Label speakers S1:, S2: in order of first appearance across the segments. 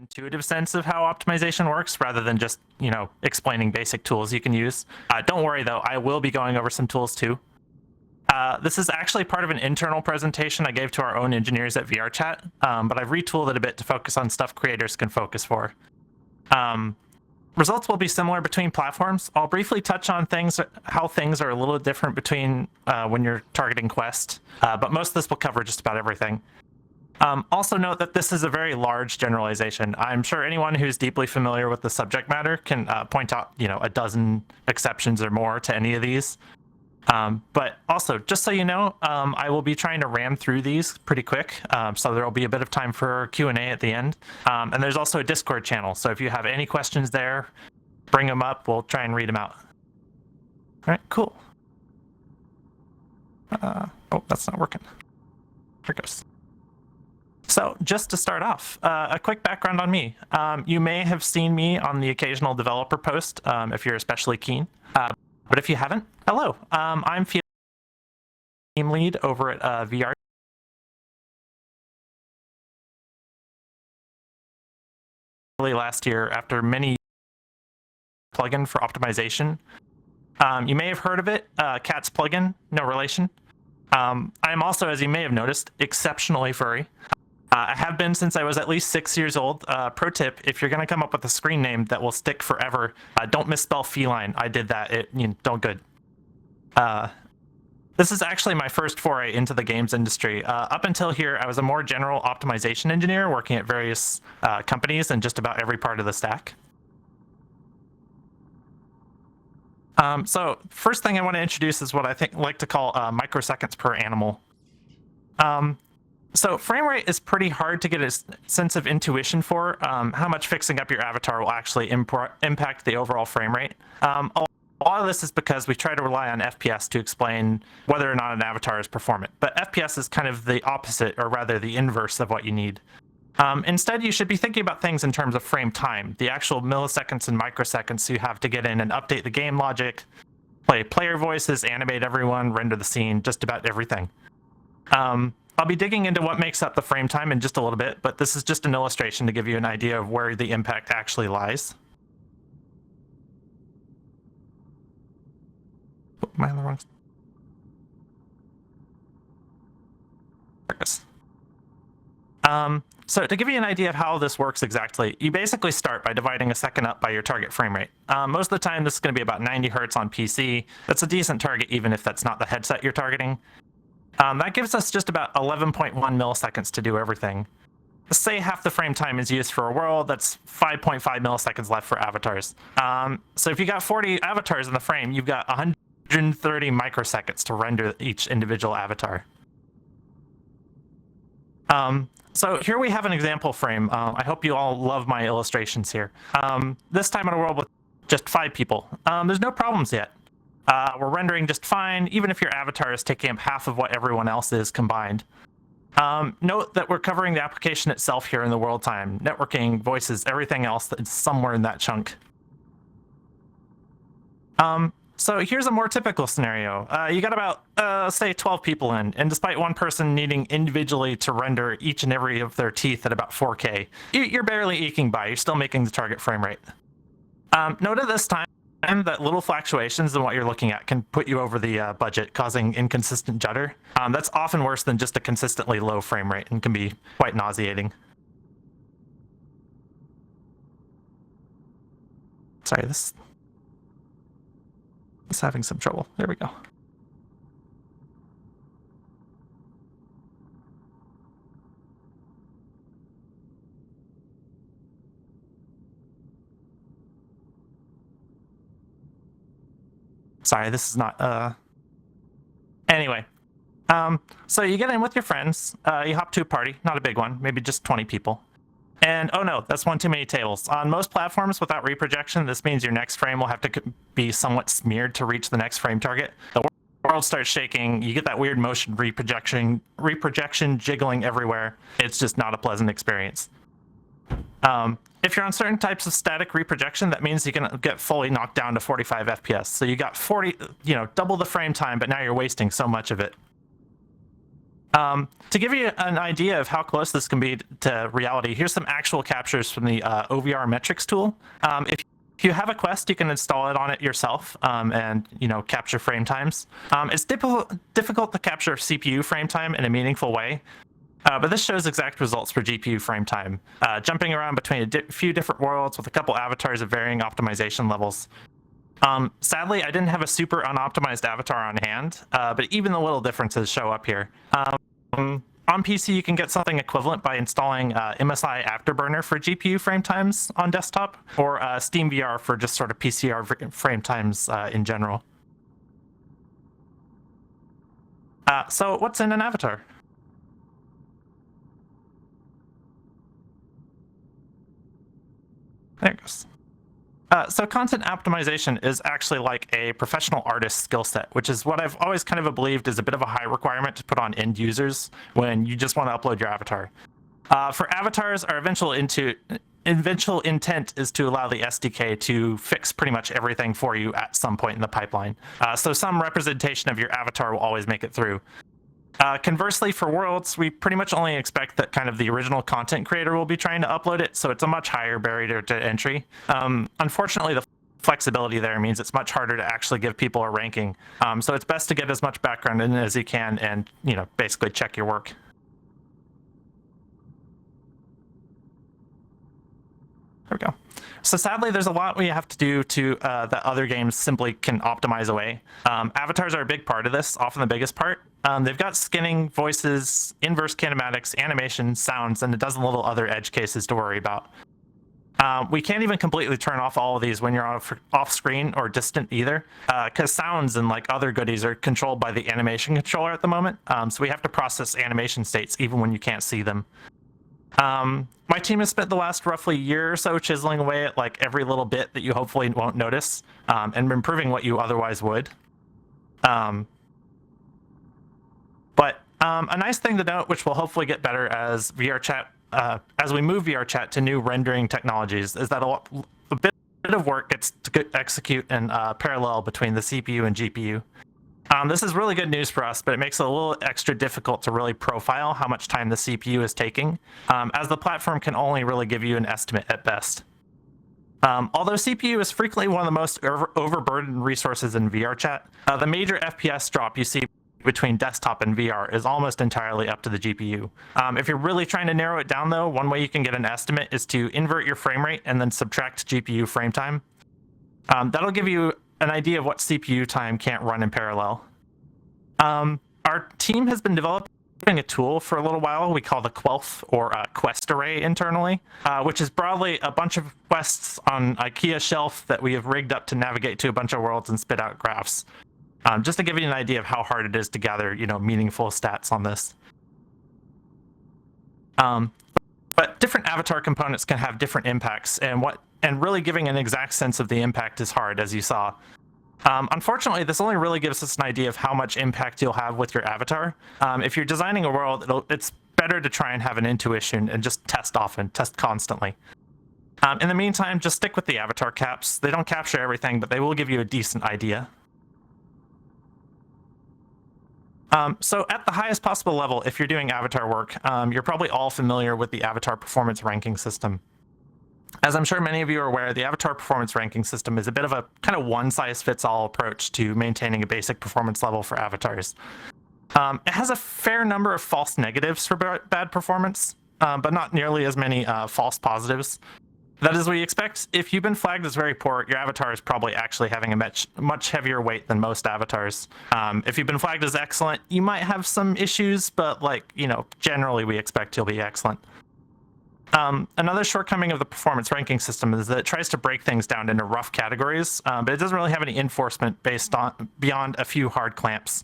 S1: intuitive sense of how optimization works rather than just, explaining basic tools you can use. Don't worry though, I will be going over some tools too. This is actually part of an internal presentation I gave to our own engineers at VRChat, but I've retooled it a bit to focus on stuff creators can focus for. Results will be similar between platforms. I'll briefly touch on how things are a little different between when you're targeting Quest, but most of this will cover just about everything. Also note that this is a very large generalization. I'm sure anyone who's deeply familiar with the subject matter can point out, a dozen exceptions or more to any of these. But also, just so you know, I will be trying to ram through these pretty quick, so there will be a bit of time for Q&A at the end. And there's also a Discord channel, so if you have any questions there, bring them up. We'll try and read them out. All right, cool. Oh, that's not working. Here it goes. So just to start off, a quick background on me. You may have seen me on the occasional developer post if you're especially keen. But if you haven't, hello. I'm Feilen, team lead over at VR. Last year, after many plugin for optimization. You may have heard of it, Cat's plugin, no relation. I'm also, as you may have noticed, exceptionally furry. I have been since I was at least 6 years old. Pro tip, if you're going to come up with a screen name that will stick forever, don't misspell feline. I did that. Don't good. This is actually my first foray into the games industry. Up until here, I was a more general optimization engineer working at various companies and just about every part of the stack. So first thing I want to introduce is what I like to call microseconds per animal. So frame rate is pretty hard to get a sense of intuition for how much fixing up your avatar will actually impact the overall frame rate. A lot of this is because we try to rely on FPS to explain whether or not an avatar is performant, but FPS is kind of the opposite, or rather the inverse of what you need. Instead, you should be thinking about things in terms of frame time, the actual milliseconds and microseconds you have to get in and update the game logic, play player voices, animate everyone, render the scene, just about everything. I'll be digging into what makes up the frame time in just a little bit, but this is just an illustration to give you an idea of where the impact actually lies. Oh, am I on the wrong? So to give you an idea of how this works exactly, you basically start by dividing a second up by your target frame rate. Most of the time, this is going to be about 90 hertz on PC. That's a decent target, even if that's not the headset you're targeting. That gives us just about 11.1 milliseconds to do everything. Say half the frame time is used for a world, that's 5.5 milliseconds left for avatars. So if you got 40 avatars in the frame, you've got 130 microseconds to render each individual avatar. So here we have an example frame. I hope you all love my illustrations here. This time in a world with just 5 people. There's no problems yet. We're rendering just fine, even if your avatar is taking up half of what everyone else is combined. Note that we're covering the application itself here in the world time, networking, voices, everything else that's somewhere in that chunk. So here's a more typical scenario. You got about, say, 12 people in, and despite one person needing individually to render each and every of their teeth at about 4K, you're barely eking by. You're still making the target frame rate. Note at this time that little fluctuations in what you're looking at can put you over the budget, causing inconsistent judder. That's often worse than just a consistently low frame rate and can be quite nauseating. Sorry, this is having some trouble. There we go. Sorry, this is not, Anyway, so you get in with your friends, you hop to a party, not a big one, maybe just 20 people. And oh no, that's one too many tables. On most platforms without reprojection, this means your next frame will have to be somewhat smeared to reach the next frame target. The world starts shaking, you get that weird motion reprojection jiggling everywhere. It's just not a pleasant experience. If you're on certain types of static reprojection, that means you can get fully knocked down to 45 FPS. So you got 40, double the frame time, but now you're wasting so much of it. To give you an idea of how close this can be to reality, here's some actual captures from the OVR metrics tool. If you have a Quest, you can install it on it yourself and capture frame times. It's difficult to capture CPU frame time in a meaningful way, but this shows exact results for GPU frame time, jumping around between a few different worlds with a couple avatars of varying optimization levels. Sadly, I didn't have a super unoptimized avatar on hand, but even the little differences show up here. On PC, you can get something equivalent by installing MSI Afterburner for GPU frame times on desktop, or SteamVR for just sort of PCR frame times in general. So what's in an avatar? There it goes. So content optimization is actually like a professional artist skill set, which is what I've always kind of believed is a bit of a high requirement to put on end users when you just want to upload your avatar. For avatars, our eventual intent is to allow the SDK to fix pretty much everything for you at some point in the pipeline. So some representation of your avatar will always make it through. Conversely, for worlds, we pretty much only expect that kind of the original content creator will be trying to upload it, so it's a much higher barrier to entry. Unfortunately, the flexibility there means it's much harder to actually give people a ranking. So it's best to get as much background in as you can and, basically check your work. There we go. So sadly, there's a lot we have to do to that other games simply can optimize away. Avatars are a big part of this, often the biggest part. They've got skinning, voices, inverse kinematics, animation, sounds, and a dozen little other edge cases to worry about. We can't even completely turn off all of these when you're off screen or distant either, because sounds and like other goodies are controlled by the animation controller at the moment. So we have to process animation states even when you can't see them. My team has spent the last roughly year or so chiseling away at like every little bit that you hopefully won't notice, and improving what you otherwise would. But a nice thing to note, which will hopefully get better as VRChat, as we move VRChat to new rendering technologies, is that a bit of work gets to execute in parallel between the CPU and GPU. This is really good news for us, but it makes it a little extra difficult to really profile how much time the CPU is taking, as the platform can only really give you an estimate at best. Although CPU is frequently one of the most overburdened resources in VRChat, the major FPS drop you see between desktop and VR is almost entirely up to the GPU. If you're really trying to narrow it down, though, one way you can get an estimate is to invert your frame rate and then subtract GPU frame time. That'll give you an idea of what CPU time can't run in parallel. Our team has been developing a tool for a little while we call the Quelf, or Quest Array internally, which is broadly a bunch of quests on IKEA shelf that we have rigged up to navigate to a bunch of worlds and spit out graphs. Just to give you an idea of how hard it is to gather, meaningful stats on this. But different avatar components can have different impacts, and really giving an exact sense of the impact is hard, as you saw. Unfortunately, this only really gives us an idea of how much impact you'll have with your avatar. If you're designing a world, it's better to try and have an intuition and just test often, test constantly. In the meantime, just stick with the avatar caps. They don't capture everything, but they will give you a decent idea. So at the highest possible level, if you're doing avatar work, you're probably all familiar with the avatar performance ranking system. As I'm sure many of you are aware, the avatar performance ranking system is a bit of a kind of one-size-fits-all approach to maintaining a basic performance level for avatars. It has a fair number of false negatives for bad performance, but not nearly as many false positives. That is, we expect if you've been flagged as very poor, your avatar is probably actually having a much heavier weight than most avatars. If you've been flagged as excellent, you might have some issues, but generally we expect you'll be excellent. Another shortcoming of the performance ranking system is that it tries to break things down into rough categories, but it doesn't really have any enforcement beyond a few hard clamps.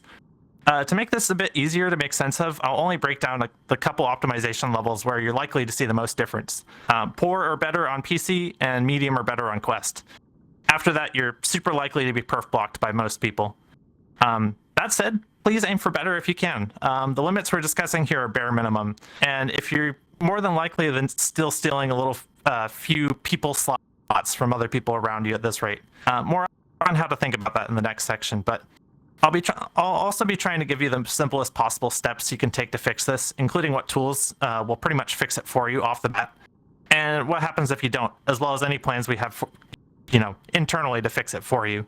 S1: To make this a bit easier to make sense of, I'll only break down the couple optimization levels where you're likely to see the most difference. Poor or better on PC, and medium or better on Quest. After that, you're super likely to be perf blocked by most people. That said, please aim for better if you can. The limits we're discussing here are bare minimum, and if you're more than likely than still stealing a little few people slots from other people around you at this rate. More on how to think about that in the next section, but I'll also be trying to give you the simplest possible steps you can take to fix this, including what tools will pretty much fix it for you off the bat, and what happens if you don't, as well as any plans we have for, internally to fix it for you.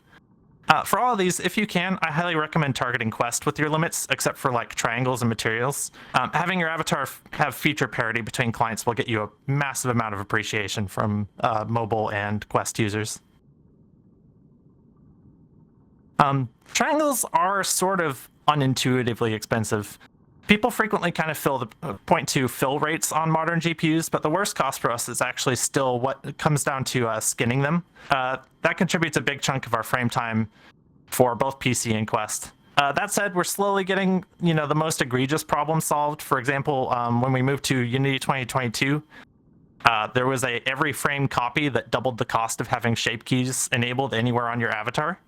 S1: For all of these, if you can, I highly recommend targeting quest with your limits, except for like triangles and materials. Having your avatar have feature parity between clients will get you a massive amount of appreciation from mobile and quest users. Triangles are sort of unintuitively expensive. People frequently kind of point to fill rates on modern GPUs, but the worst cost for us is actually still what comes down to skinning them. That contributes a big chunk of our frame time for both PC and Quest. That said, we're slowly getting the most egregious problem solved. For example, when we moved to Unity 2022, there was a every frame copy that doubled the cost of having shape keys enabled anywhere on your avatar.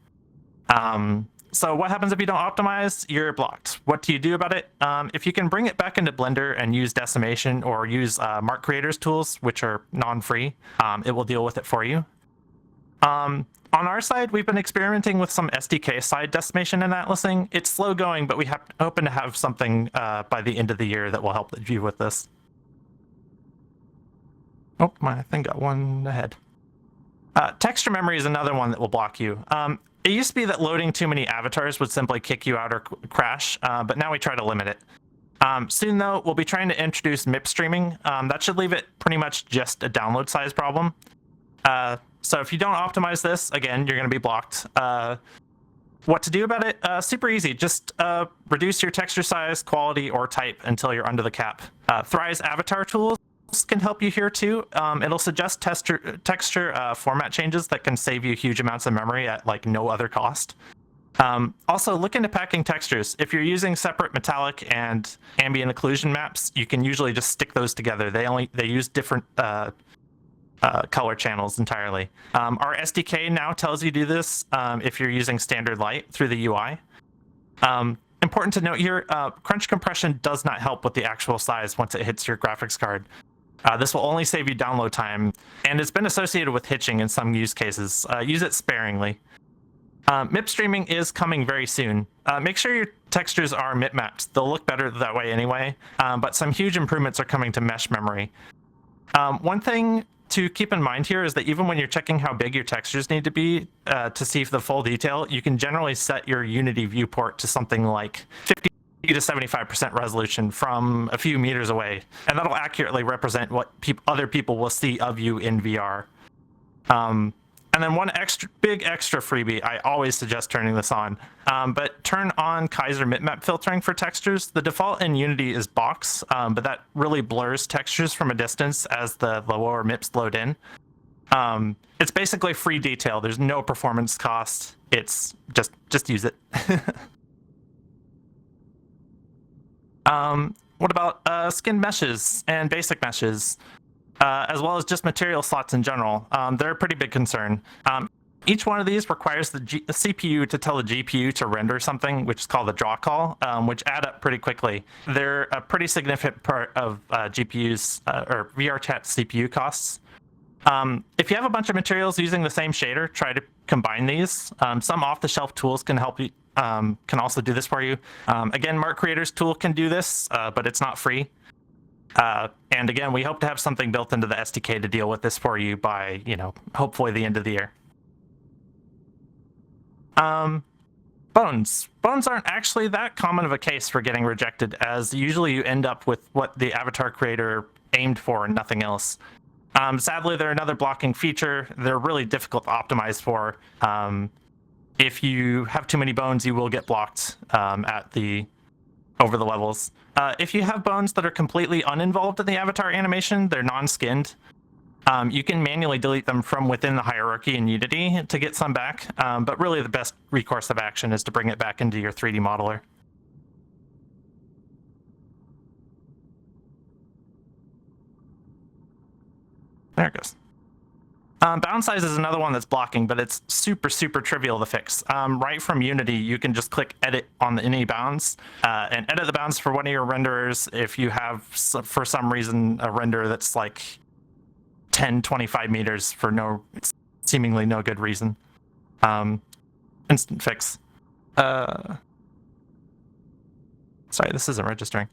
S1: So what happens if you don't optimize? You're blocked. What do you do about it? If you can bring it back into Blender and use decimation or use Mark Creators tools, which are non-free, it will deal with it for you. On our side, we've been experimenting with some SDK side decimation and atlasing. It's slow going, but we hoping to have something by the end of the year that will help you with this. Oh, my thing got one ahead. Texture memory is another one that will block you. It used to be that loading too many avatars would simply kick you out or crash, but now we try to limit it. Soon, though, we'll be trying to introduce MIP streaming. That should leave it pretty much just a download size problem. So if you don't optimize this, again, you're going to be blocked. What to do about it? Super easy. Just reduce your texture size, quality, or type until you're under the cap. Thry's avatar tools can help you here too. It'll suggest texture format changes that can save you huge amounts of memory at like no other cost. Also, look into packing textures. If you're using separate metallic and ambient occlusion maps, you can usually just stick those together. They use different color channels entirely. Our SDK now tells you to do this if you're using standard light through the UI. Important to note here, crunch compression does not help with the actual size once it hits your graphics card. This will only save you download time, and it's been associated with hitching in some use cases. Use it sparingly. MIP streaming is coming very soon. Make sure your textures are MIP mapped. They'll look better that way anyway, but some huge improvements are coming to mesh memory. One thing to keep in mind here is that even when you're checking how big your textures need to be to see the full detail, you can generally set your Unity viewport to something like 50 to 75% resolution from a few meters away, and that'll accurately represent what other people will see of you in VR. And then one big extra freebie, I always suggest turning this on, but turn on Kaiser bitmap filtering for textures. The default in Unity is box, but that really blurs textures from a distance as the lower MIPs load in. It's basically free detail. There's no performance cost. It's just use it. What about skin meshes and basic meshes, as well as just material slots in general? They're a pretty big concern. Each one of these requires the CPU to tell the GPU to render something, which is called the draw call, which add up pretty quickly. They're a pretty significant part of GPUs or VRChat CPU costs. If you have a bunch of materials using the same shader, try to combine these. Some off-the-shelf tools can help you. Can also do this for you. Again, Mark Creators tool can do this, but it's not free. And again, we hope to have something built into the SDK to deal with this for you by, hopefully the end of the year. Bones. Bones aren't actually that common of a case for getting rejected, as usually you end up with what the avatar creator aimed for and nothing else. Sadly, they're another blocking feature. They're really difficult to optimize for. If you have too many bones, you will get blocked over the levels. If you have bones that are completely uninvolved in the avatar animation, they're non-skinned, you can manually delete them from within the hierarchy in Unity to get some back, but really the best recourse of action is to bring it back into your 3D modeler. There it goes. Bound size is another one that's blocking, but it's super trivial to fix. Right from Unity, you can just click edit on any bounds and edit the bounds for one of your renderers if you have, for some reason, a render that's like 10-25 meters for seemingly no good reason. Instant fix. Sorry, this isn't registering.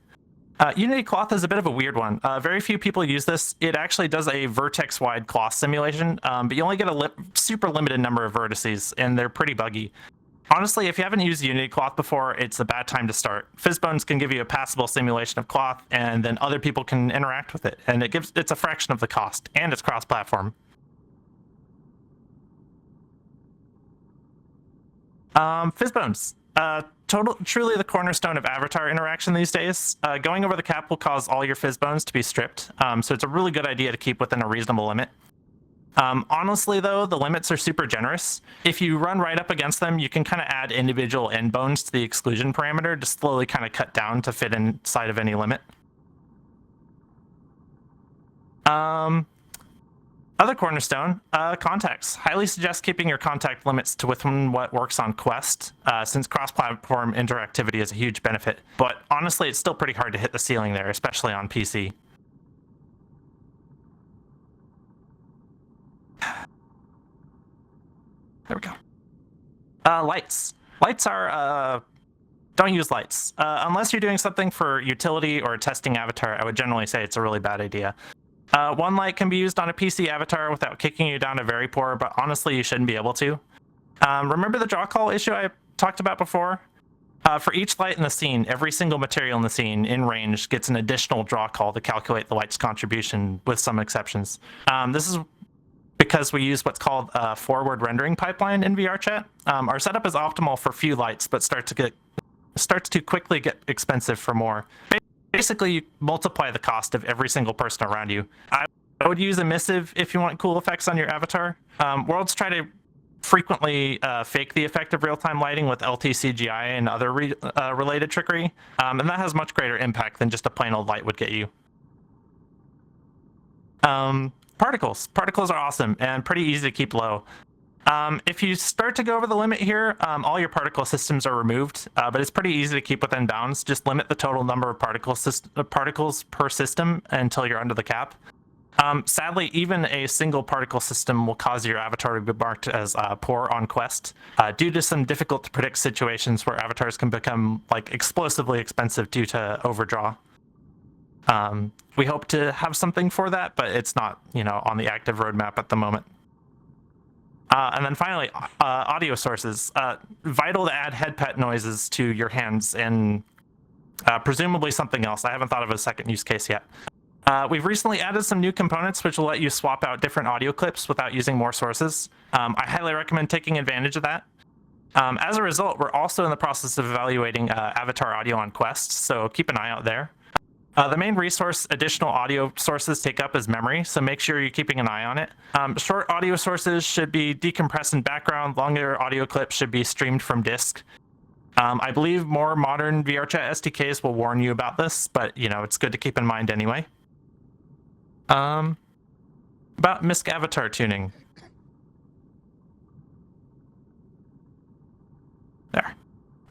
S1: Unity cloth is a bit of a weird one. Very few people use this. It actually does a vertex-wide cloth simulation, but you only get a super limited number of vertices, and they're pretty buggy. Honestly, if you haven't used Unity cloth before, it's a bad time to start. Fizzbones can give you a passable simulation of cloth, and then other people can interact with it, and it's a fraction of the cost, and it's cross-platform. Fizzbones. Truly the cornerstone of avatar interaction these days. Going over the cap will cause all your fizzbones to be stripped, so it's a really good idea to keep within a reasonable limit. Honestly, though, the limits are super generous. If you run right up against them, you can kind of add individual end bones to the exclusion parameter to slowly kind of cut down to fit inside of any limit. Other cornerstone, contacts. Highly suggest keeping your contact limits to within what works on Quest, since cross-platform interactivity is a huge benefit. But honestly, it's still pretty hard to hit the ceiling there, especially on PC. There we go. Lights. Lights are, don't use lights. Unless you're doing something for utility or testing avatar, I would generally say it's a really bad idea. One light can be used on a PC avatar without kicking you down to very poor, but honestly, you shouldn't be able to. Remember the draw call issue I talked about before? For each light in the scene, every single material in the scene in range gets an additional draw call to calculate the light's contribution, with some exceptions. This is because we use what's called a forward rendering pipeline in VRChat. Our setup is optimal for few lights, but starts to quickly get expensive for more. Basically, you multiply the cost of every single person around you. I would use emissive if you want cool effects on your avatar. Worlds try to frequently fake the effect of real-time lighting with LTCGI and other related trickery, and that has much greater impact than just a plain old light would get you. Particles. Particles are awesome and pretty easy to keep low. If you start to go over the limit here, all your particle systems are removed, but it's pretty easy to keep within bounds. Just limit the total number of particles per system until you're under the cap. Sadly, even a single particle system will cause your avatar to be marked as poor on Quest, due to some difficult to predict situations where avatars can become like explosively expensive due to overdraw. We hope to have something for that, but it's not, on the active roadmap at the moment. And then finally, audio sources. Vital to add head pet noises to your hands and presumably something else. I haven't thought of a second use case yet. We've recently added some new components which will let you swap out different audio clips without using more sources. I highly recommend taking advantage of that. As a result, we're also in the process of evaluating avatar audio on Quest, so keep an eye out there. The main resource additional audio sources take up is memory, so make sure you're keeping an eye on it. Short audio sources should be decompressed in background. Longer audio clips should be streamed from disk. I believe more modern VRChat SDKs will warn you about this, but it's good to keep in mind anyway. About MISC avatar tuning. There.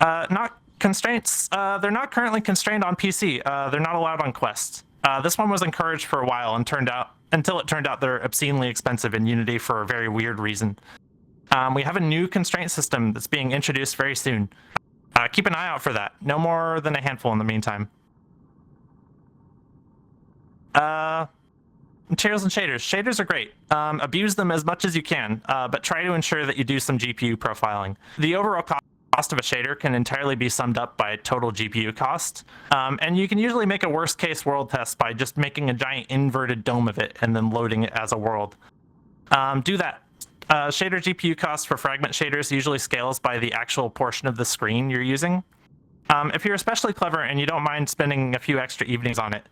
S1: Not constraints. They're not currently constrained on PC. They're not allowed on Quest. This one was encouraged for a while until it turned out they're obscenely expensive in Unity for a very weird reason. We have a new constraint system that's being introduced very soon. Keep an eye out for that. No more than a handful in the meantime. Materials and shaders. Shaders are great. Abuse them as much as you can, but try to ensure that you do some GPU profiling. The overall cost of a shader can entirely be summed up by total GPU cost, and you can usually make a worst case world test by just making a giant inverted dome of it and then loading it as a world. Do that. Shader GPU cost for fragment shaders usually scales by the actual portion of the screen you're using. If you're especially clever and you don't mind spending a few extra evenings on it,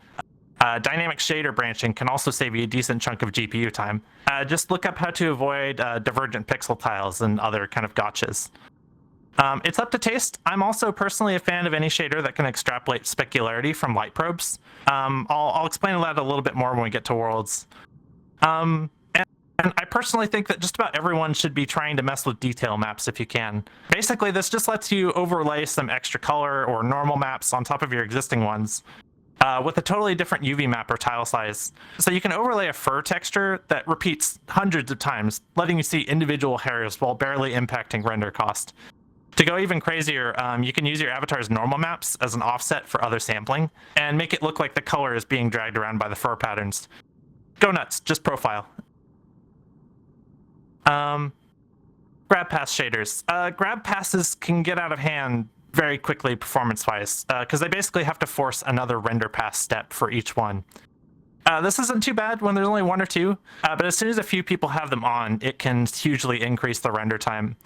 S1: dynamic shader branching can also save you a decent chunk of GPU time. Just look up how to avoid divergent pixel tiles and other kind of gotchas. It's up to taste. I'm also personally a fan of any shader that can extrapolate specularity from light probes. I'll explain that a little bit more when we get to worlds. And I personally think that just about everyone should be trying to mess with detail maps if you can. Basically, this just lets you overlay some extra color or normal maps on top of your existing ones with a totally different UV map or tile size. So you can overlay a fur texture that repeats hundreds of times, letting you see individual hairs while barely impacting render cost. To go even crazier, you can use your avatar's normal maps as an offset for other sampling and make it look like the color is being dragged around by the fur patterns. Go nuts, just profile. Grab pass shaders. Grab passes can get out of hand very quickly performance-wise, because they basically have to force another render pass step for each one. This isn't too bad when there's only one or two, but as soon as a few people have them on, it can hugely increase the render time.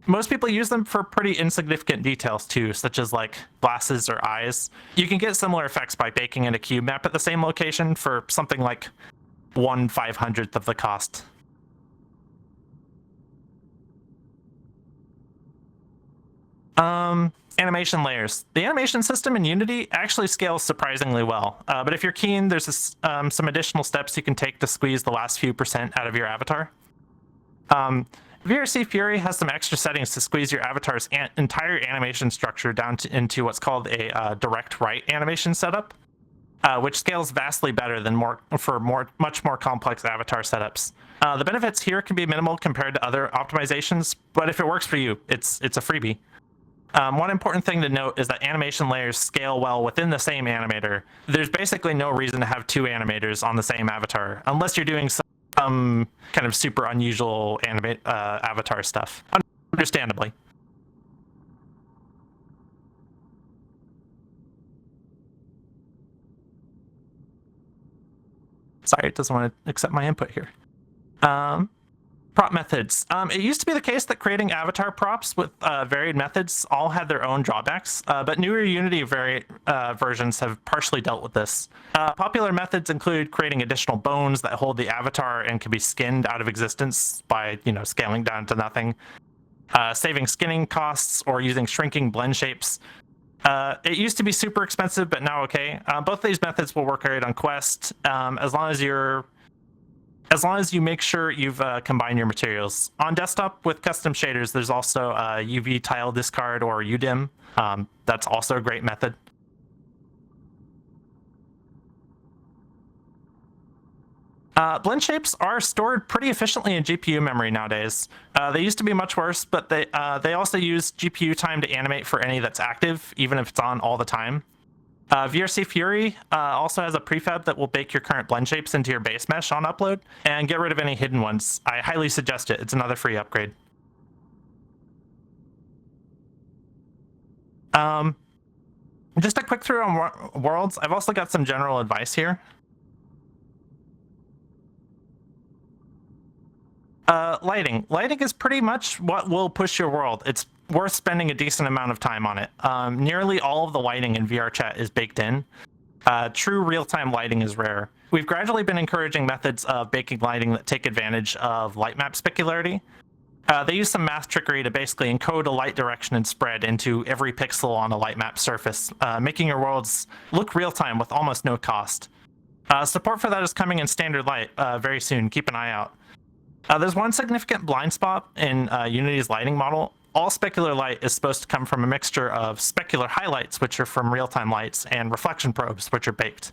S1: Most people use them for pretty insignificant details too, such as like glasses or eyes. You can get similar effects by baking in a cube map at the same location for something like 1/500th of the cost. Animation layers. The animation system in Unity actually scales surprisingly well, but if you're keen, there's some additional steps you can take to squeeze the last few % out of your avatar. VRC Fury has some extra settings to squeeze your avatar's entire animation structure down into what's called a direct write animation setup, which scales vastly better than much more complex avatar setups. The benefits here can be minimal compared to other optimizations, but if it works for you, it's a freebie. One important thing to note is that animation layers scale well within the same animator. There's basically no reason to have two animators on the same avatar, unless you're doing some kind of super unusual avatar stuff, understandably. Sorry, it doesn't want to accept my input here. Prop methods. It used to be the case that creating avatar props with varied methods all had their own drawbacks, but newer Unity versions have partially dealt with this. Popular methods include creating additional bones that hold the avatar and can be skinned out of existence by, scaling down to nothing, saving skinning costs, or using shrinking blend shapes. It used to be super expensive, but now okay. Both of these methods will work great on Quest, as long as you make sure you've combined your materials. On desktop with custom shaders, there's also UV tile discard or UDIM. That's also a great method. Blend shapes are stored pretty efficiently in GPU memory nowadays. They used to be much worse, but they also use GPU time to animate for any that's active, even if it's on all the time. VRC Fury also has a prefab that will bake your current blend shapes into your base mesh on upload and get rid of any hidden ones. I highly suggest it. It's another free upgrade. Just a quick through on worlds. I've also got some general advice here. Lighting. Lighting is pretty much what will push your world. It's worth spending a decent amount of time on it. Nearly all of the lighting in VRChat is baked in. True real-time lighting is rare. We've gradually been encouraging methods of baking lighting that take advantage of light map specularity. They use some math trickery to basically encode a light direction and spread into every pixel on a light map surface, making your worlds look real-time with almost no cost. Support for that is coming in standard light very soon. Keep an eye out. There's one significant blind spot in Unity's lighting model. All specular light is supposed to come from a mixture of specular highlights, which are from real-time lights, and reflection probes, which are baked.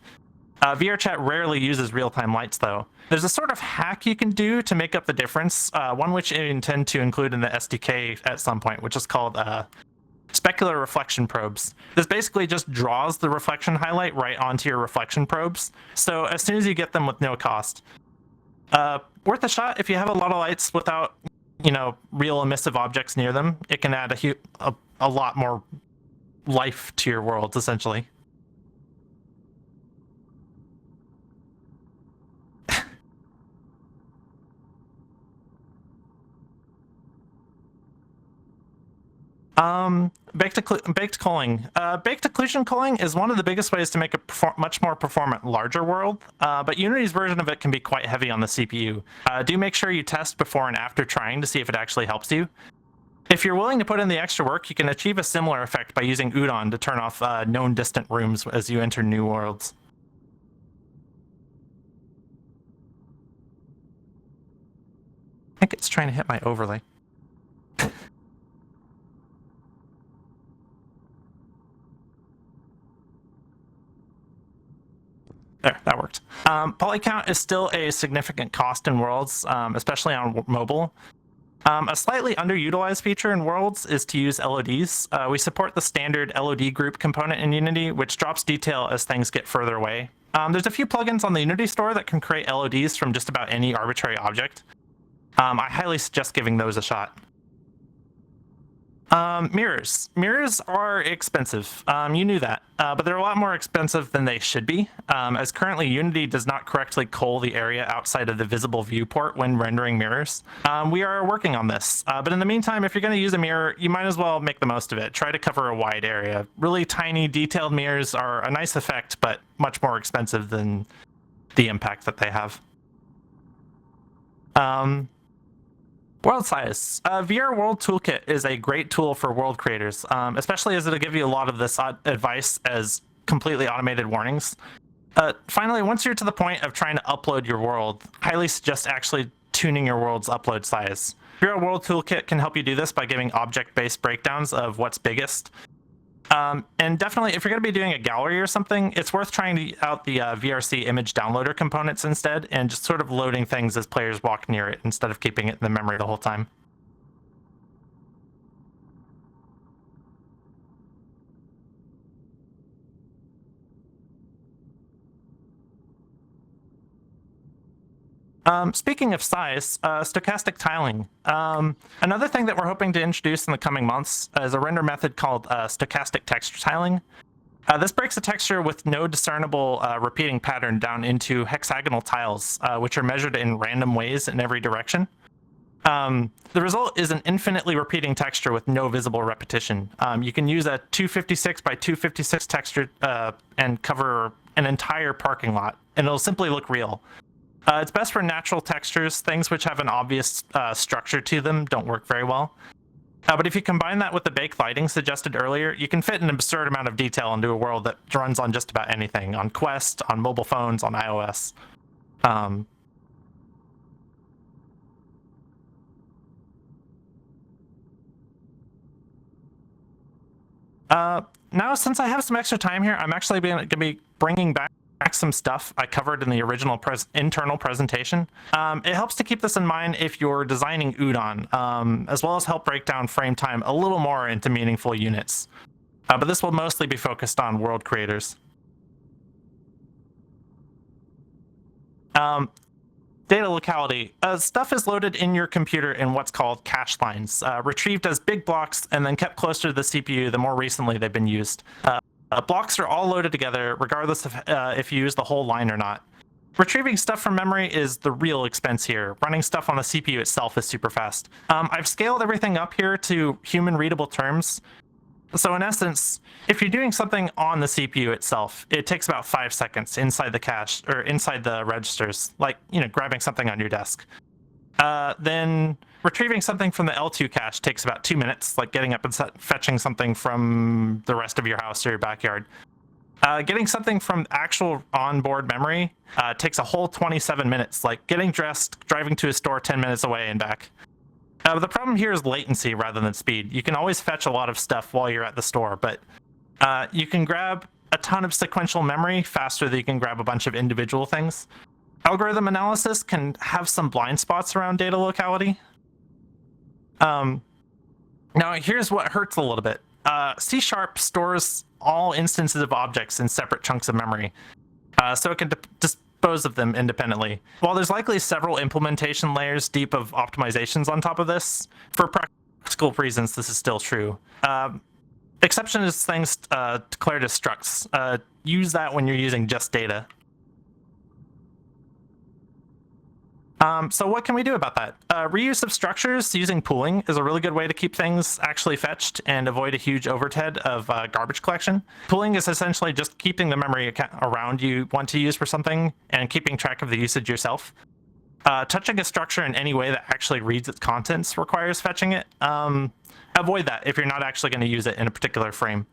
S1: VRChat rarely uses real-time lights, though. There's a sort of hack you can do to make up the difference, one which I intend to include in the SDK at some point, which is called specular reflection probes. This basically just draws the reflection highlight right onto your reflection probes, so as soon as you get them with no cost. Worth a shot if you have a lot of lights without, real emissive objects near them. It can add a lot more life to your worlds, essentially. Baked culling. Baked occlusion culling is one of the biggest ways to make a much more performant, larger world, but Unity's version of it can be quite heavy on the CPU. Do make sure you test before and after trying to see if it actually helps you. If you're willing to put in the extra work, you can achieve a similar effect by using Udon to turn off known distant rooms as you enter new worlds. I think it's trying to hit my overlay. There, that worked. Poly count is still a significant cost in worlds, especially on mobile. A slightly underutilized feature in Worlds is to use LODs. We support the standard LOD group component in Unity, which drops detail as things get further away. There's a few plugins on the Unity store that can create LODs from just about any arbitrary object. I highly suggest giving those a shot. Mirrors. Mirrors are expensive. You knew that, but they're a lot more expensive than they should be, as currently Unity does not correctly cull the area outside of the visible viewport when rendering mirrors. We are working on this, but in the meantime, if you're going to use a mirror, you might as well make the most of it. Try to cover a wide area. Really tiny, detailed mirrors are a nice effect, but much more expensive than the impact that they have. World size. VR World Toolkit is a great tool for world creators, especially as it'll give you a lot of this advice as completely automated warnings. Finally, once you're to the point of trying to upload your world, highly suggest actually tuning your world's upload size. VR World Toolkit can help you do this by giving object-based breakdowns of what's biggest. And definitely, if you're going to be doing a gallery or something, it's worth trying out the VRC image downloader components instead, and just sort of loading things as players walk near it instead of keeping it in the memory the whole time. Speaking of size, stochastic tiling. Another thing that we're hoping to introduce in the coming months is a render method called stochastic texture tiling. This breaks a texture with no discernible repeating pattern down into hexagonal tiles, which are measured in random ways in every direction. The result is an infinitely repeating texture with no visible repetition. You can use a 256 by 256 texture and cover an entire parking lot, and it'll simply look real. It's best for natural textures. Things which have an obvious structure to them don't work very well. But if you combine that with the baked lighting suggested earlier, you can fit an absurd amount of detail into a world that runs on just about anything, on Quest, on mobile phones, on iOS. Now, since I have some extra time here, I'm actually going to be bringing back some stuff I covered in the original internal presentation. It helps to keep this in mind if you're designing Udon, as well as help break down frame time a little more into meaningful units. But this will mostly be focused on world creators. Data locality. Stuff is loaded in your computer in what's called cache lines, retrieved as big blocks and then kept closer to the CPU the more recently they've been used. Blocks are all loaded together, regardless of if you use the whole line or not. Retrieving stuff from memory is the real expense here. Running stuff on the CPU itself is super fast. I've scaled everything up here to human-readable terms. So in essence, if you're doing something on the CPU itself, it takes about 5 seconds inside the cache, or inside the registers, like, grabbing something on your desk. Then retrieving something from the L2 cache takes about 2 minutes, like getting up and fetching something from the rest of your house or your backyard. Getting something from actual onboard memory takes a whole 27 minutes, like getting dressed, driving to a store 10 minutes away and back. The problem here is latency rather than speed. You can always fetch a lot of stuff while you're at the store, but you can grab a ton of sequential memory faster than you can grab a bunch of individual things. Algorithm analysis can have some blind spots around data locality. Now, here's what hurts a little bit. C# stores all instances of objects in separate chunks of memory, so it can dispose of them independently. While there's likely several implementation layers deep of optimizations on top of this, for practical reasons, this is still true. Exception is things declared as structs. Use that when you're using just data. So what can we do about that? Reuse of structures using pooling is a really good way to keep things actually fetched and avoid a huge overhead of garbage collection. Pooling is essentially just keeping the memory around you want to use for something and keeping track of the usage yourself. Touching a structure in any way that actually reads its contents requires fetching it. Avoid that if you're not actually going to use it in a particular frame.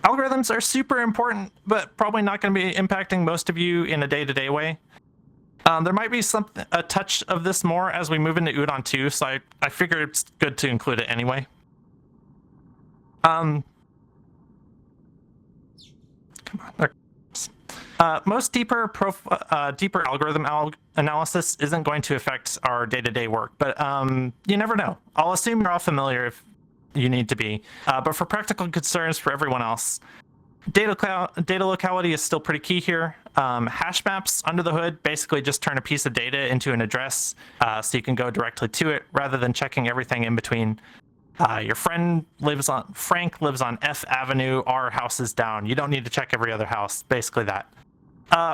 S1: Algorithms are super important, but probably not going to be impacting most of you in a day-to-day way. There might be a touch of this more as we move into Udon 2, so I figure it's good to include it anyway. Come on. Most deeper algorithm analysis isn't going to affect our day-to-day work, but you never know. I'll assume you're all familiar if you need to be. But for practical concerns for everyone else, data locality is still pretty key here. Hash maps under the hood basically just turn a piece of data into an address, so you can go directly to it rather than checking everything in between. Your Frank lives on F Avenue, our house is down. You don't need to check every other house, basically that.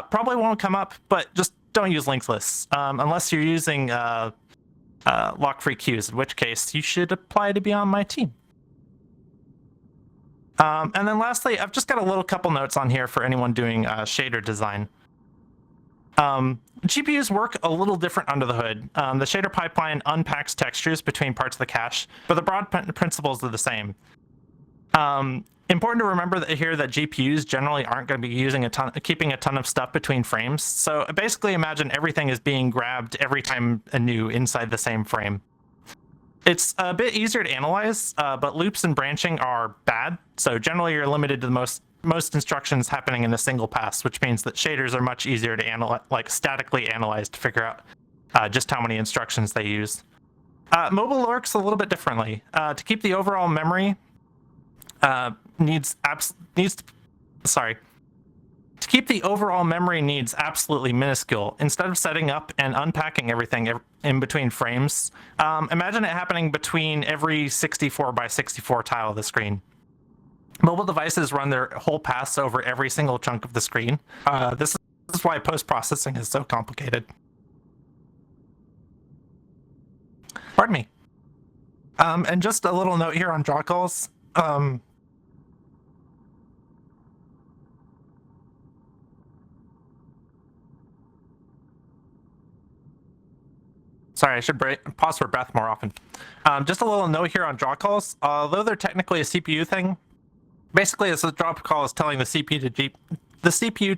S1: Probably won't come up, but just don't use linked lists unless you're using lock-free queues, in which case you should apply to be on my team. And then lastly, I've just got a little couple notes on here for anyone doing shader design. GPUs work a little different under the hood. The shader pipeline unpacks textures between parts of the cache, but the broad principles are the same. Important to remember that GPUs generally aren't going to be keeping a ton of stuff between frames. So basically imagine everything is being grabbed every time anew inside the same frame. It's a bit easier to analyze, but loops and branching are bad. So generally you're limited to the most instructions happening in a single pass, which means that shaders are much easier to analyze, like statically analyze, to figure out just how many instructions they use. Mobile works a little bit differently. To keep the overall memory needs absolutely minuscule. Instead of setting up and unpacking everything in between frames, imagine it happening between every 64 by 64 tile of the screen. Mobile devices run their whole pass over every single chunk of the screen. This is why post-processing is so complicated. Pardon me. And just a little note here on draw calls. Sorry, I should pause for breath more often. Just a little note here on draw calls. Although they're technically a CPU thing, basically it's a draw call is telling the CPU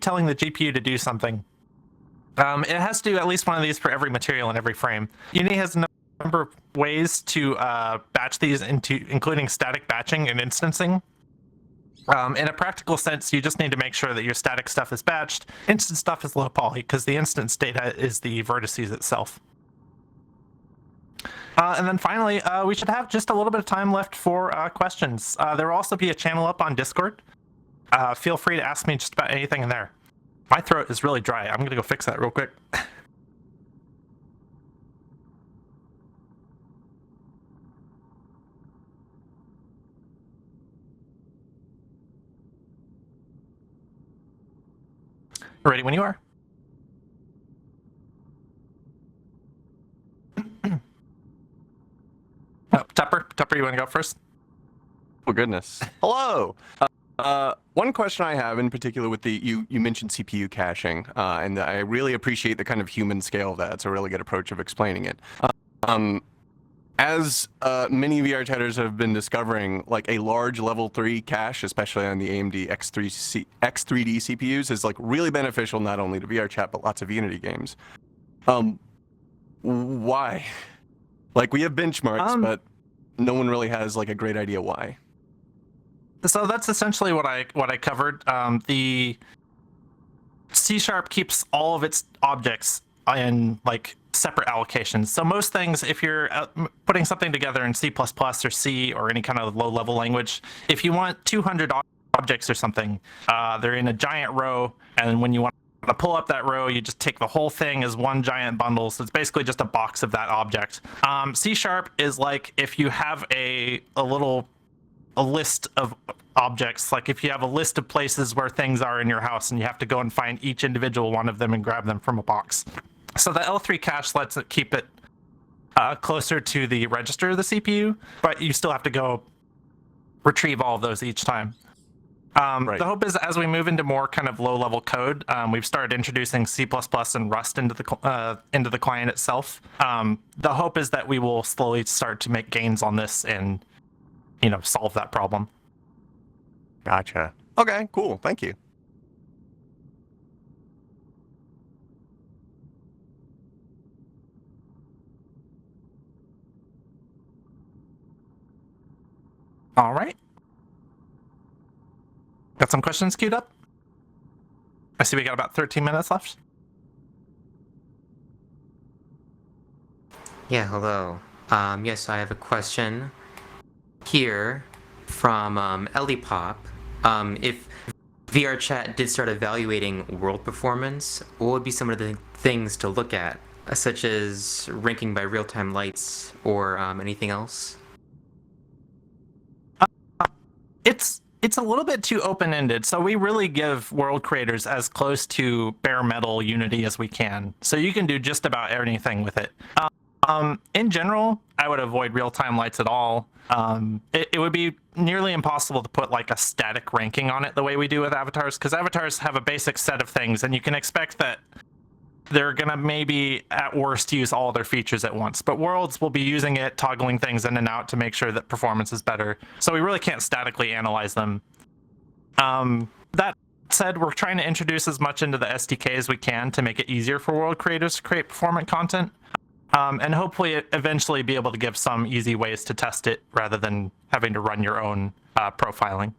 S1: telling the GPU to do something. It has to do at least one of these for every material in every frame. Unity has a number of ways to batch these including static batching and instancing. In a practical sense, you just need to make sure that your static stuff is batched. Instant stuff is low poly because the instance data is the vertices itself. And then finally, we should have just a little bit of time left for questions. There will also be a channel up on Discord. Feel free to ask me just about anything in there. My throat is really dry. I'm going to go fix that real quick. Ready when you are. Tupper, you want to go first?
S2: Oh, goodness. Hello! One question I have in particular with you mentioned CPU caching, and I really appreciate the kind of human scale of that. It's a really good approach of explaining it. As many VRChatters have been discovering, like a large level 3 cache, especially on the AMD X3D CPUs, is like really beneficial not only to VRChat, but lots of Unity games. Why? Like, we have benchmarks, but no one really has like a great idea why.
S1: So that's essentially what I covered. The C# keeps all of its objects in like separate allocations. So most things, if you're putting something together in C++ or C or any kind of low-level language, if you want 200 objects or something, they're in a giant row, and when you want to pull up that row, you just take the whole thing as one giant bundle. So it's basically just a box of that object. C# is like if you have a list of objects, like if you have a list of places where things are in your house and you have to go and find each individual one of them and grab them from a box. So the L3 cache lets it keep it closer to the register of the CPU, but you still have to go retrieve all of those each time. Right. The hope is as we move into more kind of low-level code, we've started introducing C++ and Rust into the client itself. The hope is that we will slowly start to make gains on this and, you know, solve that problem.
S2: Gotcha. Okay, cool. Thank you.
S1: All right. Got some questions queued up? I see we got about 13 minutes left.
S3: Yeah, hello. Yes, I have a question here from Ellipop. If VRChat did start evaluating world performance, what would be some of the things to look at, such as ranking by real-time lights or anything else?
S1: It's a little bit too open-ended, so we really give world creators as close to bare metal Unity as we can. So you can do just about anything with it. In general, I would avoid real-time lights at all. It would be nearly impossible to put like a static ranking on it the way we do with avatars, because avatars have a basic set of things, and you can expect that they're gonna maybe at worst use all their features at once. But worlds will be using it, toggling things in and out to make sure that performance is better. So we really can't statically analyze them. That said, we're trying to introduce as much into the SDK as we can to make it easier for world creators to create performant content. And hopefully eventually be able to give some easy ways to test it rather than having to run your own profiling.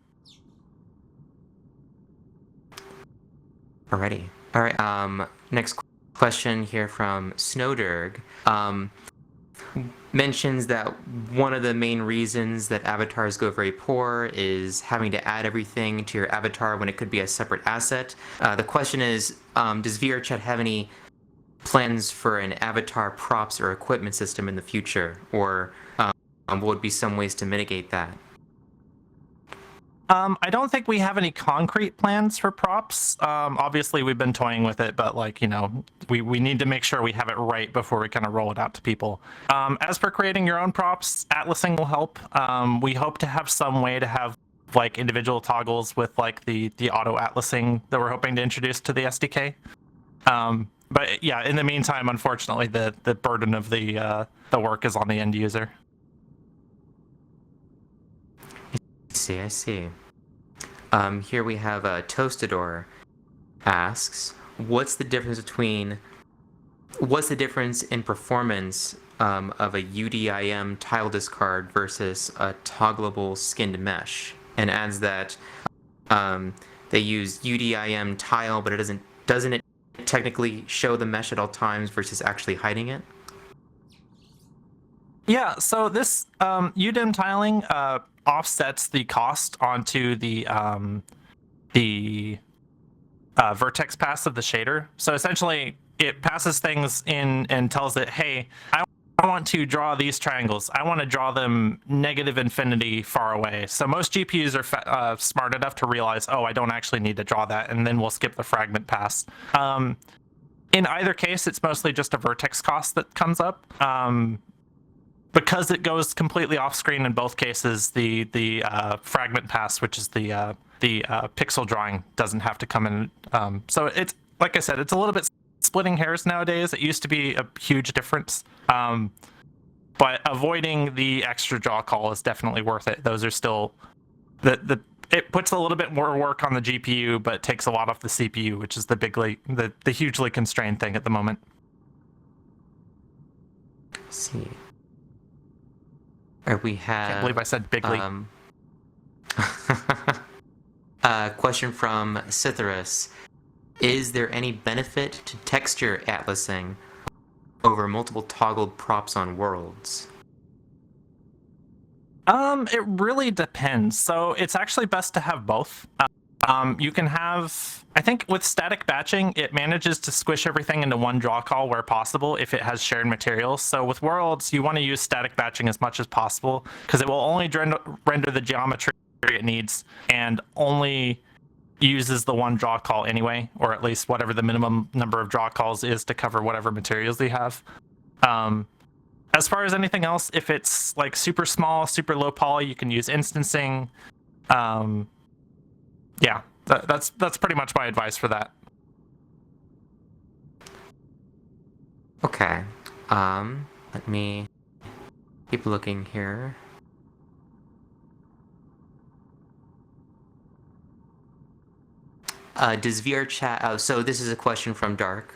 S3: Alrighty. All right. Next question here from Snowderg. Mentions that one of the main reasons that avatars go very poor is having to add everything to your avatar when it could be a separate asset. The question is, does VRChat have any plans for an avatar props or equipment system in the future, or what would be some ways to mitigate that?
S1: I don't think we have any concrete plans for props. Obviously, we've been toying with it, but like, you know, we need to make sure we have it right before we kind of roll it out to people. As for creating your own props, atlasing will help. We hope to have some way to have like individual toggles with like the auto atlasing that we're hoping to introduce to the SDK. But yeah, in the meantime, unfortunately, the burden of the work is on the end user.
S3: I see. Here we have Toastador asks, what's the difference in performance of a UDIM tile discard versus a toggleable skinned mesh? And adds that they use UDIM tile, but doesn't it technically show the mesh at all times versus actually hiding it?
S1: Yeah, so this UDIM tiling offsets the cost onto the vertex pass of the shader. So essentially, it passes things in and tells it, hey, I want to draw these triangles. I want to draw them negative infinity far away. So most GPUs are smart enough to realize, oh, I don't actually need to draw that, and then we'll skip the fragment pass. In either case, it's mostly just a vertex cost that comes up. Because it goes completely off screen in both cases, the fragment pass, which is the pixel drawing, doesn't have to come in. So it's, like I said, it's a little bit splitting hairs nowadays. It used to be a huge difference. But avoiding the extra draw call is definitely worth it. Those are still it puts a little bit more work on the GPU, but takes a lot off the CPU, which is the hugely constrained thing at the moment.
S3: Let's see. We have.
S1: Can't believe I said bigly.
S3: Question from Cytherus. Is there any benefit to texture atlasing over multiple toggled props on worlds?
S1: It really depends. So it's actually best to have both. You can have, I think with static batching, it manages to squish everything into one draw call where possible if it has shared materials. So with worlds, you want to use static batching as much as possible because it will only render the geometry it needs and only uses the one draw call anyway, or at least whatever the minimum number of draw calls is to cover whatever materials you have. As far as anything else, if it's like super small, super low poly, you can use instancing. Yeah, that's pretty much my advice for that.
S3: Okay. Let me keep looking here. Does VRChat... so this is a question from Dark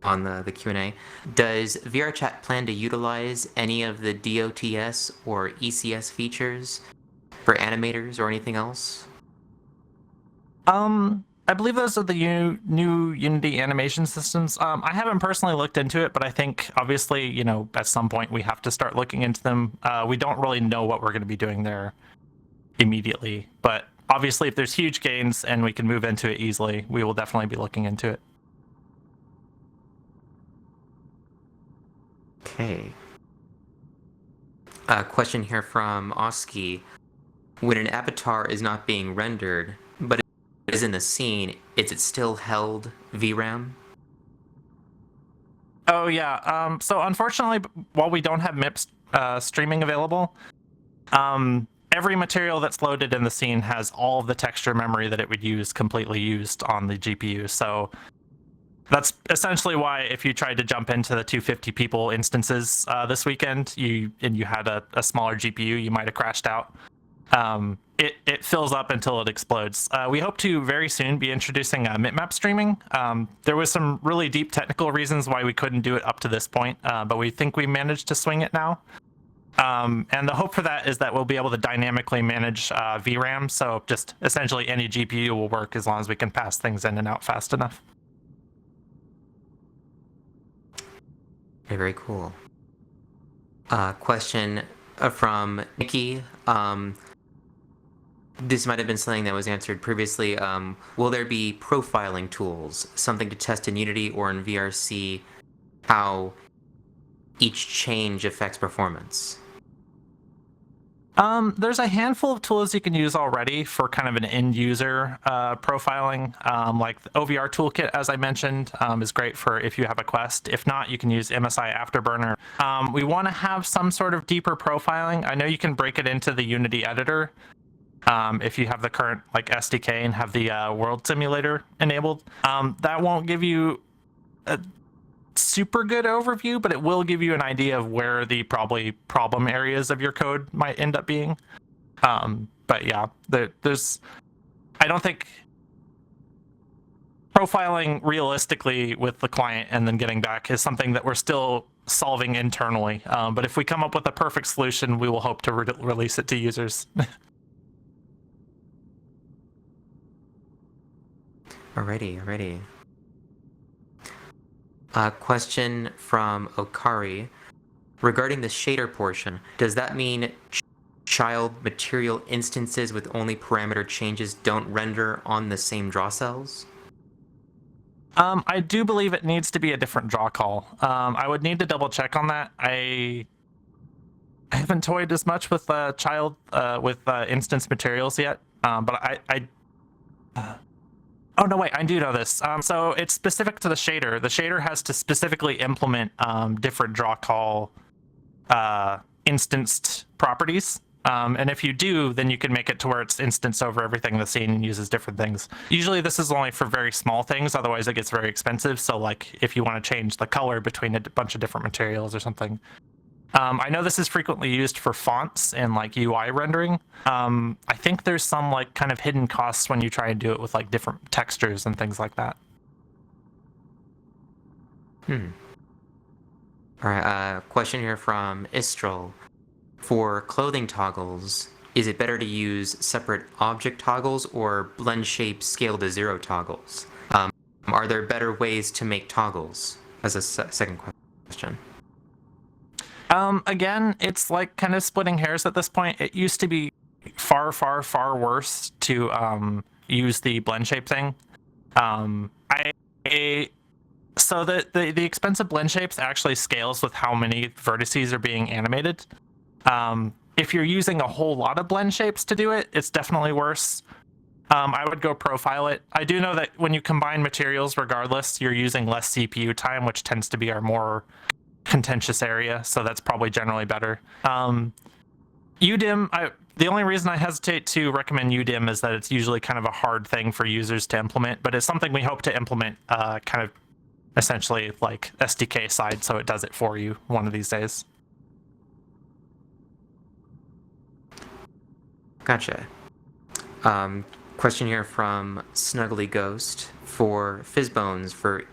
S3: on the Q&A. Does VRChat plan to utilize any of the DOTS or ECS features for animators or anything else?
S1: I believe those are the new Unity animation systems. I haven't personally looked into it, but I think obviously, at some point we have to start looking into them. We don't really know what we're going to be doing there immediately, but obviously if there's huge gains and we can move into it easily, we will definitely be looking into it.
S3: Okay. A question here from Oski. When an avatar is not being rendered, but it is in the scene, is it still held VRAM?
S1: Oh yeah. So unfortunately, while we don't have MIPS streaming available, every material that's loaded in the scene has all of the texture memory that it would use completely used on the GPU. So that's essentially why if you tried to jump into the 250 people instances this weekend, you had a smaller GPU, you might have crashed out. It fills up until it explodes. We hope to very soon be introducing mipmap streaming. There was some really deep technical reasons why we couldn't do it up to this point, but we think we managed to swing it now. And the hope for that is that we'll be able to dynamically manage VRAM, so just essentially any GPU will work as long as we can pass things in and out fast enough.
S3: Okay, very cool. Question from Nikki. This might have been something that was answered previously. Will there be profiling tools, something to test in Unity or in VRC, how each change affects performance?
S1: There's a handful of tools you can use already for kind of an end user profiling. Like the OVR toolkit, as I mentioned, is great for if you have a Quest. If not, you can use MSI Afterburner. We want to have some sort of deeper profiling. I know you can break it into the Unity editor if you have the current SDK and have the world simulator enabled. That won't give you a super good overview, but it will give you an idea of where the probably problem areas of your code might end up being. But yeah, I don't think profiling realistically with the client and then getting back is something that we're still solving internally. But if we come up with a perfect solution, we will hope to release it to users.
S3: Alrighty. Question from Okari. Regarding the shader portion, does that mean child material instances with only parameter changes don't render on the same draw cells?
S1: I do believe it needs to be a different draw call. I would need to double check on that. I haven't toyed as much with instance materials yet, but oh no, wait, I do know this. So it's specific to the shader. The shader has to specifically implement different draw call instanced properties. And if you do, then you can make it to where it's instanced over everything in the scene and uses different things. Usually this is only for very small things, otherwise it gets very expensive. So like if you want to change the color between a bunch of different materials or something. I know this is frequently used for fonts and like UI rendering. I think there's some like kind of hidden costs when you try and do it with like different textures and things like that.
S3: All right, question here from Istrel. For clothing toggles, is it better to use separate object toggles or blend shape scale to 0 toggles? Are there better ways to make toggles? As a second question.
S1: Again, it's like kind of splitting hairs at this point. It used to be far, far, far worse to use the blend shape thing. So the expensive blend shapes actually scales with how many vertices are being animated. If you're using a whole lot of blend shapes to do it, it's definitely worse. I would go profile it. I do know that when you combine materials, regardless, you're using less CPU time, which tends to be our more contentious area, so that's probably generally better. UDIM, the only reason I hesitate to recommend UDIM is that it's usually kind of a hard thing for users to implement, but it's something we hope to implement kind of essentially like SDK side, so it does it for you one of these days.
S3: Gotcha. Question here from Snuggly Ghost. For fizzbones, for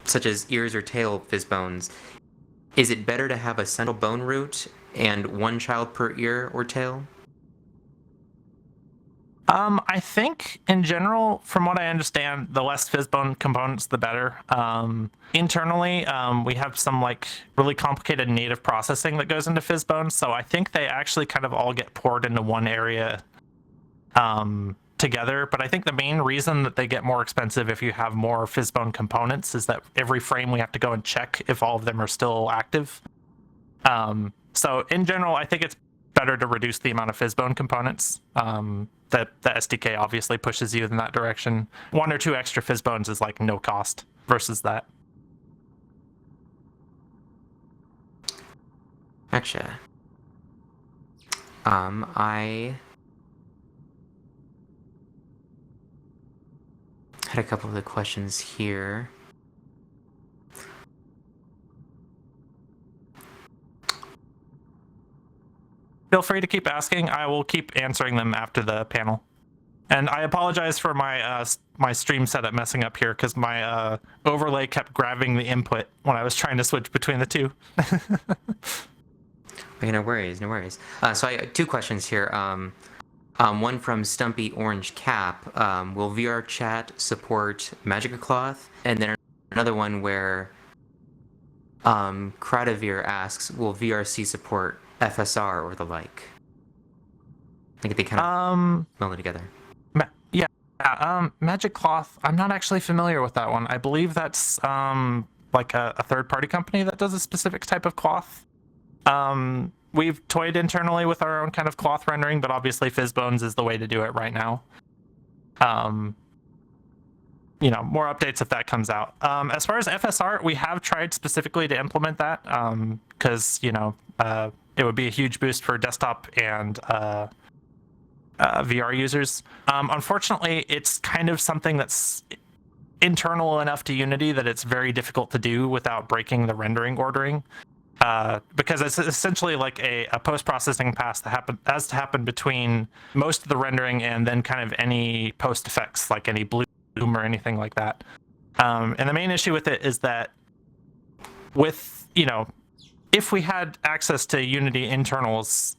S3: such as ears or tail fizzbones, is it better to have a central bone root and one child per ear or tail?
S1: I think in general, from what I understand, the less fizzbone components, the better. Internally, we have some like really complicated native processing that goes into fizzbones, so I think they actually kind of all get poured into one area together. But I think the main reason that they get more expensive if you have more fizzbone components is that every frame we have to go and check if all of them are still active. So in general, I think it's better to reduce the amount of fizzbone components. That the SDK obviously pushes you in that direction. 1 or 2 extra fizzbones is like no cost versus that.
S3: Gotcha. I had a couple of the questions here.
S1: Feel free to keep asking. I will keep answering them after the panel. And I apologize for my my stream setup messing up here because my overlay kept grabbing the input when I was trying to switch between the two.
S3: Okay, no worries, no worries. So I 2 questions here. One from Stumpy Orange Cap. Will VRChat support Magic Cloth? And then another one where Kratavir asks, will VRC support FSR or the like? I think they kind of meld it together.
S1: Magic Cloth. I'm not actually familiar with that one. I believe that's like a third-party company that does a specific type of cloth. We've toyed internally with our own kind of cloth rendering, but obviously Fizzbones is the way to do it right now. You know, more updates if that comes out. As far as FSR, we have tried specifically to implement that because, you know, it would be a huge boost for desktop and VR users. Unfortunately, it's kind of something that's internal enough to Unity that it's very difficult to do without breaking the rendering ordering. Because it's essentially like a post-processing pass that has to happen between most of the rendering and then kind of any post effects, like any bloom or anything like that. And the main issue with it is that with, you know, if we had access to Unity internals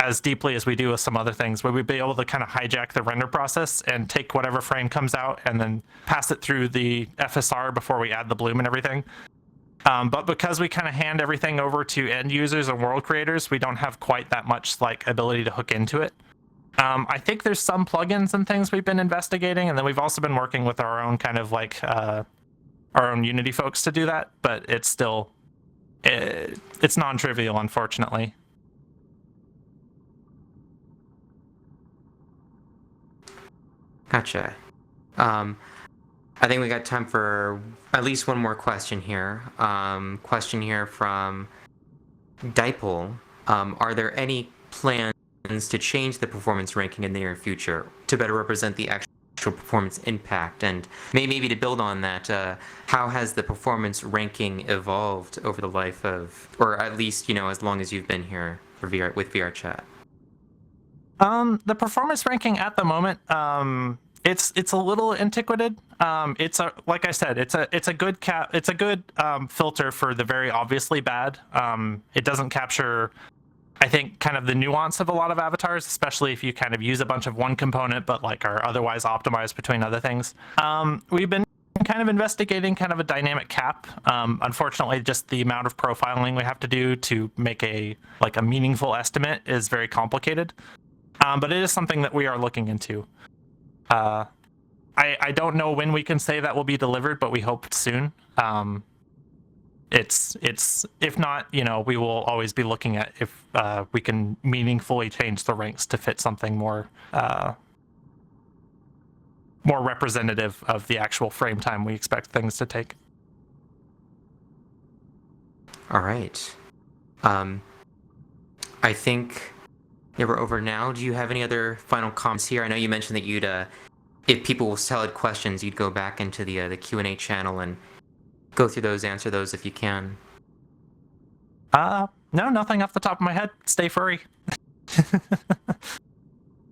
S1: as deeply as we do with some other things, we would be able to kind of hijack the render process and take whatever frame comes out and then pass it through the FSR before we add the bloom and everything. But because we kind of hand everything over to end users and world creators, we don't have quite that much like ability to hook into it. I think there's some plugins and things we've been investigating, and then we've also been working with our own kind of like our own Unity folks to do that. But it's still it's non-trivial, unfortunately.
S3: Gotcha. I think we got time for at least one more question here. Question here from Dipole. Are there any plans to change the performance ranking in the near future to better represent the actual performance impact? And maybe to build on that, how has the performance ranking evolved over the life of, or at least, you know, as long as you've been here for with VRChat?
S1: The performance ranking at the moment, it's a little antiquated. It's a, like I said, it's a good filter for the very obviously bad. It doesn't capture, I think, kind of the nuance of a lot of avatars, especially if you kind of use a bunch of one component but like are otherwise optimized between other things. We've been kind of investigating kind of a dynamic cap. Unfortunately, just the amount of profiling we have to do to make a meaningful estimate is very complicated. But it is something that we are looking into. I don't know when we can say that will be delivered, but we hope soon. It's if not, you know, we will always be looking at if we can meaningfully change the ranks to fit something more representative of the actual frame time we expect things to take.
S3: All right. I think we're over now. Do you have any other final comments here? I know you mentioned that you'd, if people still had questions, you'd go back into the Q&A channel and go through those, answer those if you can.
S1: No, nothing off the top of my head. Stay furry.